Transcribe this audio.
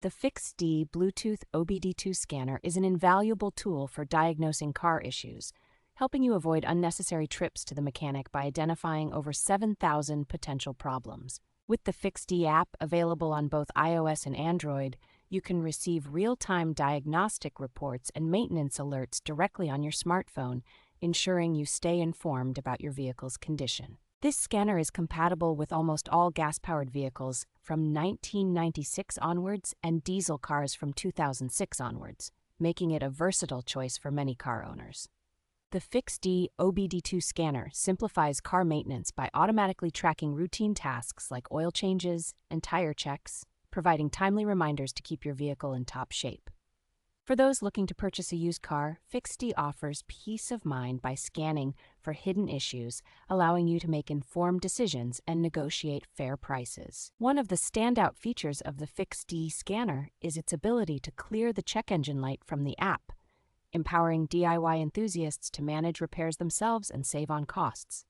The FIXD Bluetooth OBD2 Scanner is an invaluable tool for diagnosing car issues, helping you avoid unnecessary trips to the mechanic by identifying over 7,000 potential problems. With the FIXD app available on both iOS and Android, you can receive real-time diagnostic reports and maintenance alerts directly on your smartphone, ensuring you stay informed about your vehicle's condition. This scanner is compatible with almost all gas-powered vehicles from 1996 onwards and diesel cars from 2006 onwards, making it a versatile choice for many car owners. The FIXD OBD2 Scanner simplifies car maintenance by automatically tracking routine tasks like oil changes and tire checks, providing timely reminders to keep your vehicle in top shape. For those looking to purchase a used car, FIXD offers peace of mind by scanning for hidden issues, allowing you to make informed decisions and negotiate fair prices. One of the standout features of the FIXD scanner is its ability to clear the check engine light from the app, empowering DIY enthusiasts to manage repairs themselves and save on costs.